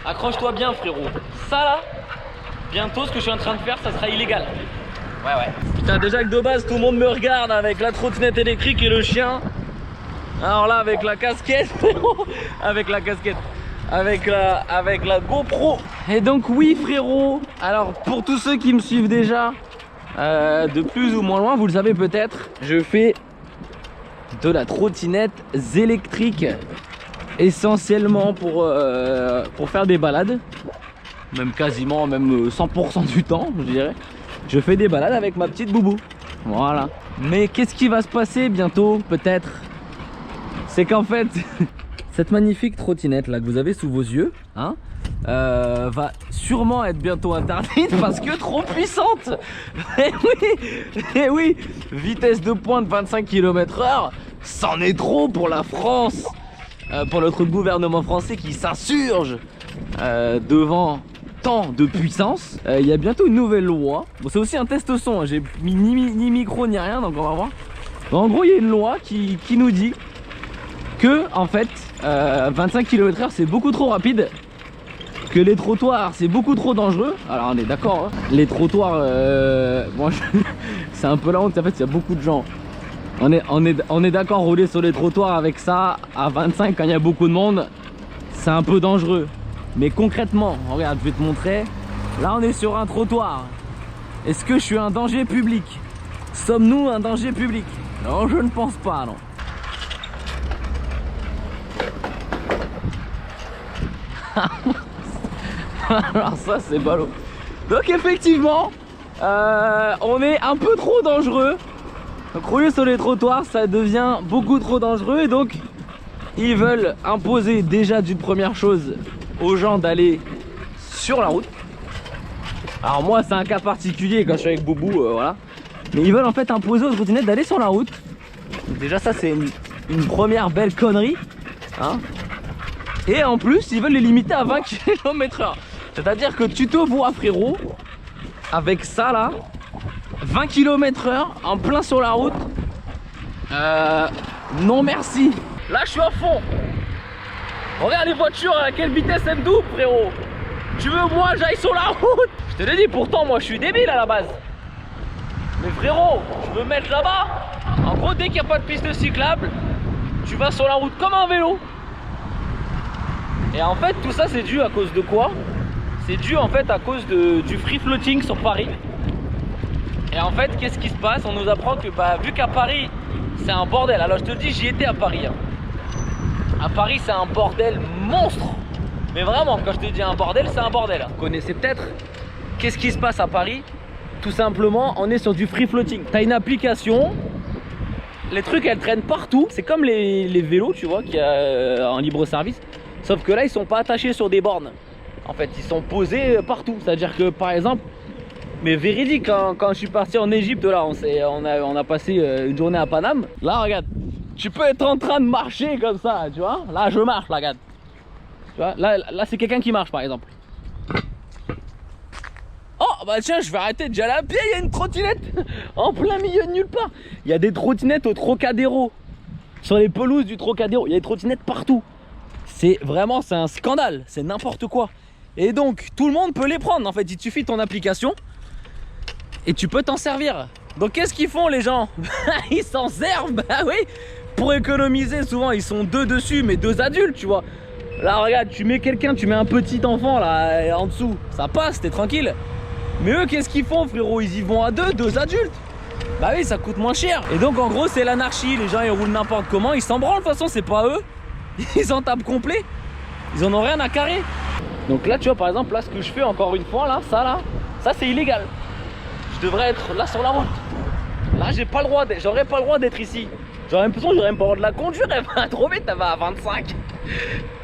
Accroche-toi bien frérot. Ça là, bientôt ce que je suis en train de faire, ça sera illégal. Ouais. Putain, déjà que de base tout le monde me regarde avec la trottinette électrique et le chien. Alors là avec la casquette, frérot. Avec la casquette. Avec la GoPro. Et donc oui frérot. Alors pour tous ceux qui me suivent déjà de plus ou moins loin, vous le savez peut-être, je fais de la trottinette électrique essentiellement pour faire des balades, même quasiment, même 100% du temps je dirais. Je fais des balades avec ma petite boubou, voilà. Mais qu'est-ce qui va se passer bientôt peut-être, c'est qu'en fait cette magnifique trottinette là que vous avez sous vos yeux hein, va sûrement être bientôt interdite parce que trop puissante. Et oui, vitesse de pointe 25 km/h, c'en est trop pour la France, pour notre gouvernement français qui s'insurge devant tant de puissance. Il y a bientôt une nouvelle loi. Bon, c'est aussi un test son, hein. J'ai mis ni micro ni rien, donc on va voir. Bon, en gros il y a une loi qui nous dit que en fait 25 km/h c'est beaucoup trop rapide, que les trottoirs c'est beaucoup trop dangereux. Alors on est d'accord hein. Les trottoirs bon, c'est un peu la honte en fait, il y a beaucoup de gens. On est d'accord, rouler sur les trottoirs avec ça à 25 quand il y a beaucoup de monde, c'est un peu dangereux. Mais concrètement, regarde, je vais te montrer. Là on est sur un trottoir. Est-ce que je suis un danger public? Sommes-nous un danger public? Non, je ne pense pas, non. Alors ça c'est ballot. Donc effectivement on est un peu trop dangereux. Donc rouler sur les trottoirs ça devient beaucoup trop dangereux. Et donc ils veulent imposer déjà d'une première chose aux gens d'aller sur la route. Alors moi c'est un cas particulier quand je suis avec Boubou voilà. Mais ils veulent en fait imposer aux trottinettes d'aller sur la route. Donc déjà ça c'est une première belle connerie hein. Et en plus ils veulent les limiter à 20 km/h. C'est à dire que tu te vois frérot avec ça là 20 km/h en plein sur la route. Non merci. Là je suis à fond. Regarde les voitures à quelle vitesse elles me doublent frérot. Tu veux moi j'aille sur la route? Je te l'ai dit, pourtant moi je suis débile à la base. Mais frérot, je veux mettre là-bas. En gros dès qu'il n'y a pas de piste cyclable, tu vas sur la route comme un vélo. Et en fait tout ça c'est dû à cause de quoi? C'est dû en fait à cause du free floating sur Paris. Et en fait qu'est-ce qui se passe? On nous apprend que bah, vu qu'à Paris c'est un bordel. Alors je te dis, j'y étais à Paris hein. À Paris c'est un bordel monstre. Mais vraiment quand je te dis un bordel, c'est un bordel. Vous connaissez peut-être. Qu'est-ce qui se passe à Paris? Tout simplement on est sur du free floating. T'as une application, les trucs elles traînent partout. C'est comme les vélos tu vois qu'il y a en libre service. Sauf que là ils sont pas attachés sur des bornes. En fait ils sont posés partout. C'est à dire que par exemple, mais véridique quand je suis parti en Égypte là, on a passé une journée à Paname. Là regarde, tu peux être en train de marcher comme ça, tu vois. Là je marche, là, regarde. Tu vois, là c'est quelqu'un qui marche par exemple. Oh bah tiens, je vais arrêter de aller à pied, il y a une trottinette en plein milieu de nulle part. Il y a des trottinettes au Trocadéro. Sur les pelouses du Trocadéro, il y a des trottinettes partout. C'est vraiment, c'est un scandale, c'est n'importe quoi. Et donc tout le monde peut les prendre en fait, il te suffit de ton application et tu peux t'en servir. Donc qu'est-ce qu'ils font les gens? Ils s'en servent, bah oui. Pour économiser souvent ils sont deux dessus, mais deux adultes tu vois. Là regarde, tu mets quelqu'un, tu mets un petit enfant là en dessous, ça passe, t'es tranquille. Mais eux qu'est-ce qu'ils font frérot? Ils y vont à deux adultes. Bah oui, ça coûte moins cher. Et donc en gros c'est l'anarchie, les gens ils roulent n'importe comment, ils s'en branlent de toute façon, c'est pas eux. Ils en tapent complet, ils en ont rien à carrer. Donc là tu vois par exemple, là ce que je fais encore une fois là, ça c'est illégal. Je devrais être là sur la route. Là j'ai pas le droit, j'aurais pas le droit d'être ici. J'aurais l'impression que j'aurais même pas le droit de la conduire, elle va trop vite, elle va à 25.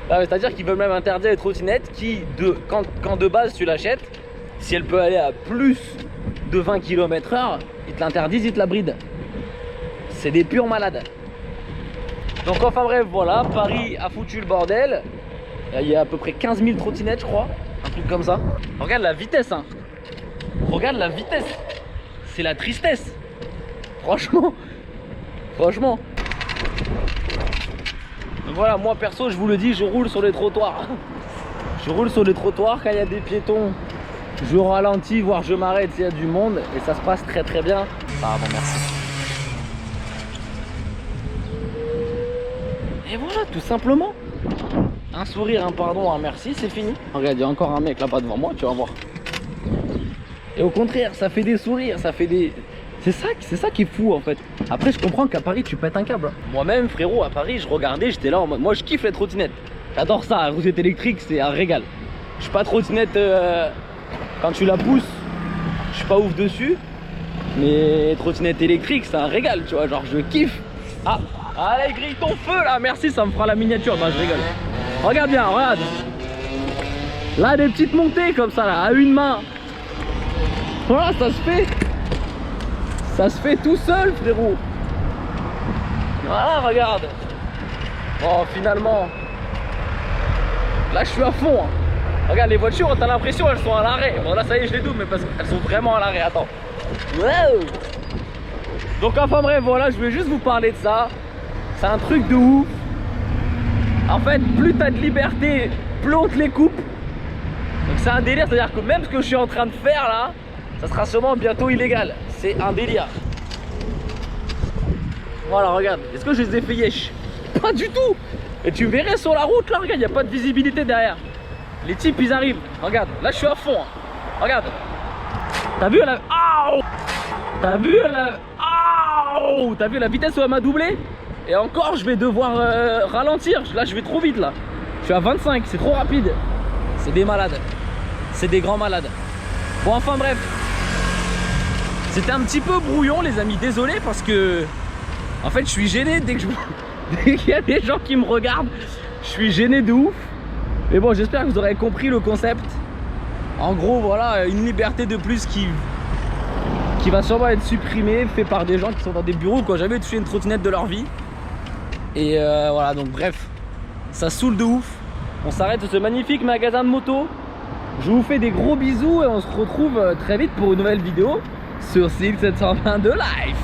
C'est à dire qu'ils veulent même interdire les trottinettes qui, quand de base tu l'achètes, si elle peut aller à plus de 20 km/h, ils te l'interdisent, ils te la brident. C'est des purs malades. Donc enfin bref voilà, Paris a foutu le bordel. Il y a à peu près 15 000 trottinettes je crois, un truc comme ça. Regarde la vitesse hein. Regarde la vitesse. C'est la tristesse. Franchement. Donc voilà, moi perso je vous le dis, je roule sur les trottoirs. Je roule sur les trottoirs quand il y a des piétons. Je ralentis, voire je m'arrête s'il y a du monde. Et ça se passe très très bien. Ah bon, merci. Et voilà, tout simplement. Un sourire, un pardon, un merci, c'est fini. Regarde, il y a encore un mec là-bas devant moi, tu vas voir. Et au contraire, ça fait des sourires, ça fait des... C'est ça qui est fou en fait. Après, je comprends qu'à Paris, tu pètes un câble. Moi-même, frérot, à Paris, je regardais, j'étais là en mode... Moi, je kiffe les trottinettes. J'adore ça, la trottinette électrique, c'est un régal. Je suis pas trottinette... Quand tu la pousses, je suis pas ouf dessus. Mais trottinette électrique, c'est un régal, tu vois. Genre, je kiffe. Ah, allez, grille ton feu là, merci, ça me fera la miniature. Non, je rigole. Regarde bien, regarde. Là, des petites montées comme ça, là, à une main. Voilà, ça se fait. Ça se fait tout seul, frérot. Voilà, regarde. Bon, finalement, là, je suis à fond. Hein. Regarde, les voitures, t'as l'impression elles sont à l'arrêt. Bon, là, ça y est, je les double, mais parce qu'elles sont vraiment à l'arrêt. Attends. Wow. Donc, enfin, bref, voilà, je voulais juste vous parler de ça. C'est un truc de ouf. En fait, plus t'as de liberté, plus on te les coupe. Donc c'est un délire, c'est-à-dire que même ce que je suis en train de faire là, ça sera sûrement bientôt illégal. C'est un délire. Voilà, regarde, est-ce que je les ai fait yesh? Pas du tout. Et tu verrais sur la route là, regarde, il n'y a pas de visibilité derrière. Les types ils arrivent, regarde, là je suis à fond. Hein. Regarde. T'as vu la... Aouh. T'as vu la... Aouh. T'as vu la vitesse où elle m'a doublé? Et encore je vais devoir ralentir, là je vais trop vite là. Je suis à 25, c'est trop rapide. C'est des malades. C'est des grands malades. Bon enfin bref. C'était un petit peu brouillon les amis, désolé parce que... En fait je suis gêné dès que je... dès qu'il y a des gens qui me regardent. Je suis gêné de ouf. Mais bon j'espère que vous aurez compris le concept. En gros voilà, une liberté de plus qui va sûrement être supprimée, fait par des gens qui sont dans des bureaux qui n'ont jamais touché une trottinette de leur vie. Et voilà, donc bref, ça saoule de ouf. On s'arrête de ce magnifique magasin de moto. Je vous fais des gros bisous et on se retrouve très vite pour une nouvelle vidéo sur CX720 de live.